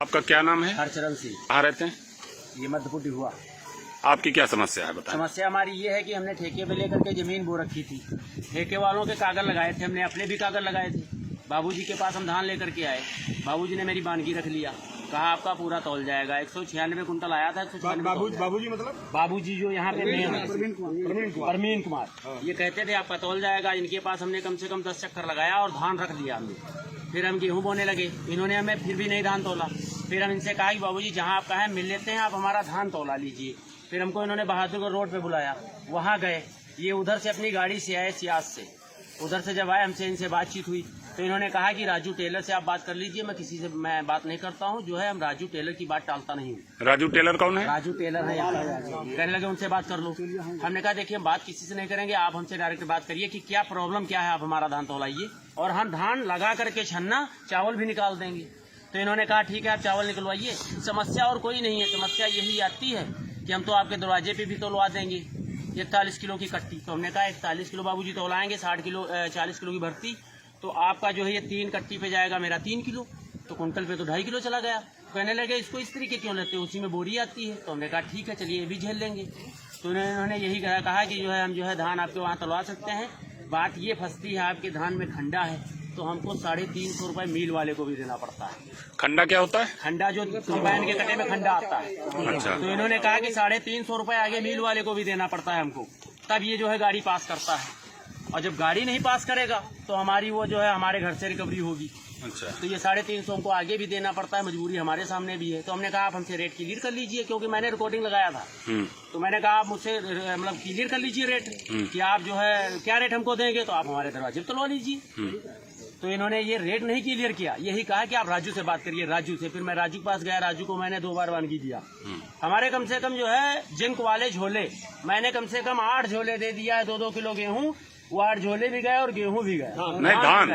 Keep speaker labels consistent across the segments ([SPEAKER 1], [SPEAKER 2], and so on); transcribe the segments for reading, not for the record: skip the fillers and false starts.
[SPEAKER 1] आपका क्या नाम है?
[SPEAKER 2] हरचरण सिंह।
[SPEAKER 1] कहाँ रहते हैं?
[SPEAKER 2] ये मध्यपुटी हुआ।
[SPEAKER 1] आपकी क्या समस्या है बताएं?
[SPEAKER 2] समस्या हमारी ये है कि हमने ठेके पे लेकर के जमीन बो रखी थी। ठेके वालों के कागज लगाए थे, हमने अपने भी कागज लगाए थे। बाबूजी के पास हम धान लेकर के आए, बाबूजी ने मेरी बानगी रख लिया, कहा आपका पूरा तौल जाएगा। 196 कुंटल आया था। 196
[SPEAKER 3] बाबूजी मतलब
[SPEAKER 2] बाबूजी जो यहाँ पे परमीन कुमार, ये कहते थे आपका तौल जाएगा। इनके पास हमने कम से कम 10 चक्कर लगाया और धान रख दिया हमने। फिर हम गेहूं बोने लगे, इन्होंने हमें फिर भी नहीं धान तोला। फिर हम इनसे कहा कि बाबूजी जहाँ आप कहें मिल लेते हैं, आप हमारा धान तौला लीजिए। फिर हमको इन्होंने बहादुरगढ़ रोड पे बुलाया, वहाँ गए। ये उधर से अपनी गाड़ी से आए, सियास से। उधर से जब आए, हमसे इनसे बातचीत हुई तो इन्होंने कहा कि राजू टेलर से आप बात कर लीजिए, मैं किसी से मैं बात नहीं करता हूँ। जो है हम राजू टेलर की बात टालता नहीं हूँ।
[SPEAKER 1] राजू टेलर कौन है?
[SPEAKER 2] राजू टेलर है यहाँ। कहने लगे उनसे बात कर लो। हमने कहा देखिए हम बात किसी से नहीं करेंगे, आप हमसे डायरेक्ट बात करिए कि क्या प्रॉब्लम क्या है, आप हमारा धान तौलाइए और हम धान लगा करके छन्ना चावल भी निकाल देंगे। तो इन्होंने कहा ठीक है आप चावल निकलवाइए, समस्या और कोई नहीं है। समस्या यही आती है कि हम तो आपके दरवाजे पे भी तोलवा देंगे 41 किलो की कट्टी। तो हमने कहा 41 किलो बाबूजी तोलाएंगे, 40 किलो की भर्ती, तो आपका जो है ये 3 कट्टी पे जाएगा मेरा 3 किलो, तो कुंटल पे तो 2.5 किलो चला गया। कहने लगे इसको इस तरीके क्यों लेते हो, उसी में बोरी आती है। तो हमने कहा ठीक है चलिए ये भी झेल लेंगे। तो इन्होंने यही कहा कि जो है हम जो है धान आपके वहाँ तलवा सकते हैं। बात ये फंसती है आपके धान में खंडा है, तो हमको 350 रुपये मील वाले को भी देना पड़ता है।
[SPEAKER 1] खंडा क्या होता है?
[SPEAKER 2] खंडा जो कंबाइन के कटे में खंडा आता है।
[SPEAKER 1] अच्छा।
[SPEAKER 2] तो इन्होंने कहा कि 350 रुपये आगे मील वाले को भी देना पड़ता है हमको, तब ये जो है गाड़ी पास करता है। और जब गाड़ी नहीं पास करेगा तो हमारी वो जो है हमारे घर से रिकवरी होगी।
[SPEAKER 1] अच्छा।
[SPEAKER 2] तो ये 350 हमको आगे भी देना पड़ता है, मजबूरी हमारे सामने भी है। तो हमने कहा आप हमसे रेट क्लियर कर लीजिए, क्योंकि मैंने रिकॉर्डिंग लगाया था। तो मैंने कहा आप मुझसे मतलब क्लियर कर लीजिए रेट कि आप जो है क्या रेट हमको देंगे, तो आप हमारे दरवाजे पे तलवा लीजिए। तो इन्होंने ये रेट नहीं क्लियर किया, यही कहा कि आप राजू से बात करिए। राजू से फिर मैं राजू के पास गया, राजू को मैंने 2 बार वानगी दिया। हमारे कम से कम जो है जिंक वाले झोले मैंने कम से कम 8 झोले दे दिया है, 2-2 किलो गेहूँ। वो 8 झोले भी गए और गेहूं भी गया।
[SPEAKER 1] नहीं धान,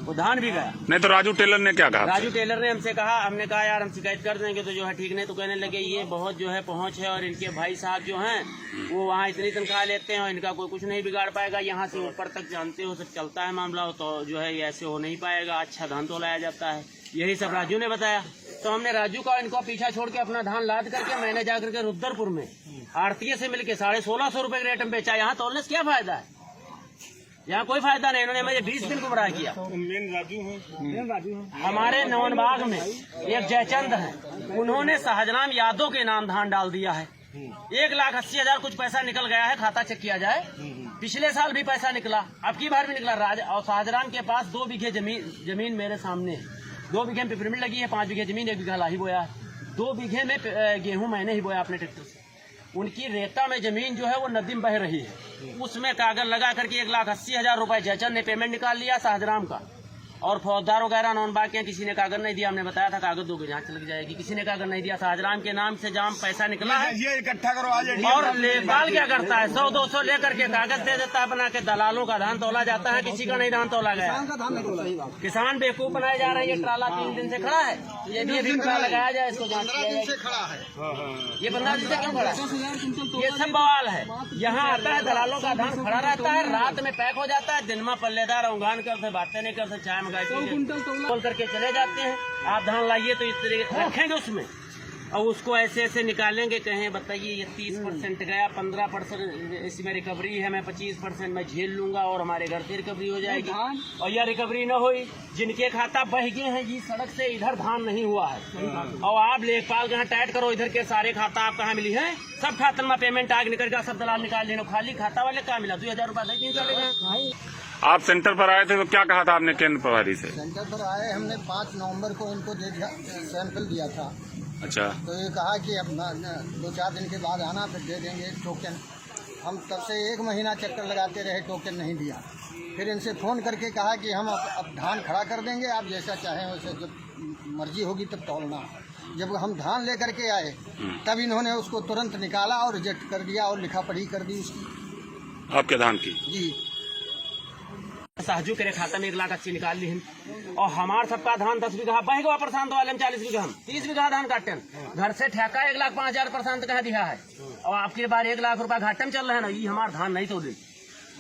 [SPEAKER 2] वो धान भी गया।
[SPEAKER 1] नहीं तो राजू टेलर ने क्या कहा?
[SPEAKER 2] राजू टेलर ने हमसे कहा, हमने कहा यार हम शिकायत कर देंगे, तो जो है ठीक नहीं। तो कहने लगे ये बहुत जो है पहुंच है और इनके भाई साहब जो हैं वो वहाँ इतनी तनख्वाह लेते हैं और इनका कोई कुछ नहीं बिगाड़ पाएगा। यहाँ से ऊपर तक जानते हो सब चलता है मामला, तो जो है ये ऐसे हो नहीं पाएगा, अच्छा धान तो लाया जाता है। यही सब राजू ने बताया। तो हमने राजू का इनको पीछा छोड़ के अपना धान लाद करके मैंने जाकर के रुद्रपुर में आड़तीय से मिलकर 1650 रुपये के रेट में बेचा। यहाँ तोलने से क्या फायदा है, यहाँ कोई फायदा नहीं। इन्होंने मुझे 20 दिन गुमराह किया।
[SPEAKER 3] मेन राजू है।
[SPEAKER 2] हमारे नवनबाग में एक जयचंद है, उन्होंने शाहजराम यादव के नाम धान डाल दिया है। 1,80,000 कुछ पैसा निकल गया है, खाता चेक किया जाए। पिछले साल भी पैसा निकला, अब की बार भी निकला। और शाहजराम के पास 2 बीघे जमीन मेरे सामने है। 2 बीघे में पिपरमिंट लगी है, 5 बीघे जमीन, 1 बीघा लाही बोया है। 2 बीघे में गेहूं मैंने ही बोया अपने ट्रैक्टर से। उनकी रेता में जमीन जो है वो नदी में बह रही है, उसमें कागज लगा करके 1,80,000 रुपए जयचंद ने पेमेंट निकाल लिया शाहजराम का। और फौजदार वगैरह नौनबाग के किसी ने कागज नहीं दिया। हमने बताया था कागज दोगे जांच लग जाएगी, किसी ने कागज नहीं दिया। शाहजराम के नाम से जाम पैसा निकला है।
[SPEAKER 3] ये इकट्ठा करो आज।
[SPEAKER 2] और लेखपाल क्या करता है, 100-200 लेकर के कागज दे देता है बना के। दलालों का धान तोला जाता है, किसी का नहीं धान तोला गया। किसान बेवकूफ बनाए जा रहे हैं। ये ट्राला 3 दिन से खड़ा है, ये भी अभी लगाया जाए, इसको जांच किया जाए। ये 15 दिन से क्यों खड़ा है, ये सब बवाल है। यहाँ आता है दलालों का धान खड़ा रहता है, रात में पैक हो जाता है, दिन में पल्लेदार उंगान करते, बातें नहीं करते, चाय मंगाई बोल करके चले जाते हैं। आप धान लाइए तो इस तरीके रखेंगे उसमें, और उसको ऐसे ऐसे निकालेंगे। कहें बताइए ये 30% गया, 15% इसमें रिकवरी है, मैं 25% मैं झेल लूंगा और हमारे घर से रिकवरी हो जाएगी। और यह रिकवरी न हुई, जिनके खाता बह गए हैं जी सड़क से, इधर धान नहीं हुआ है। और आप लेखपाल के यहाँ टाइट करो, इधर के सारे खाता आप कहाँ मिली है, सब खातन में पेमेंट आग निकल गया, सब दलाल निकाल लेना। खाली खाता वाले कहाँ मिला, 2,000 रुपये 3 साल।
[SPEAKER 1] आप सेंटर पर आए थे तो क्या कहा था आपने केंद्र प्रभारी से?
[SPEAKER 4] सेंटर पर आए, हमने 5 नवंबर को इनको दे दिया, सैंपल दिया था।
[SPEAKER 1] अच्छा।
[SPEAKER 4] तो ये कहा कि अब 2-4 दिन के बाद आना, फिर दे देंगे टोकन। हम तब से 1 महीना चक्कर लगाते रहे, टोकन नहीं दिया। फिर इनसे फ़ोन करके कहा कि हम अब धान खड़ा कर देंगे, आप जैसा चाहें वैसे, जब मर्जी होगी तब तोलना। जब हम धान लेकर के आए तब इन्होंने उसको तुरंत निकाला और रिजेक्ट कर दिया और लिखा पढ़ी कर दी उसकी,
[SPEAKER 1] आपके धान की।
[SPEAKER 4] जी।
[SPEAKER 2] साहजू के खाता में 1,80,000 निकाल ली हम। और हमार सबका धान 10 बीघा बह गया, प्रशांत वाले में 40 बीघा, हम 30 बीघा धान काटे। घर से ठेका 1,05,000 प्रशांत कहा दिया है, और आपके बार 1 लाख रुपया घाटे में चल रहे हैं ना। ये हमारा धान नहीं तोड़े।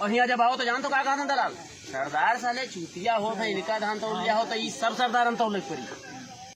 [SPEAKER 2] और यहाँ जब आओ तो जान तो कहा था दलाल सरदार साले चूतिया हो, इनका धान तोड़ लिया हो तो ये सब सरदार तोड़ पड़ी।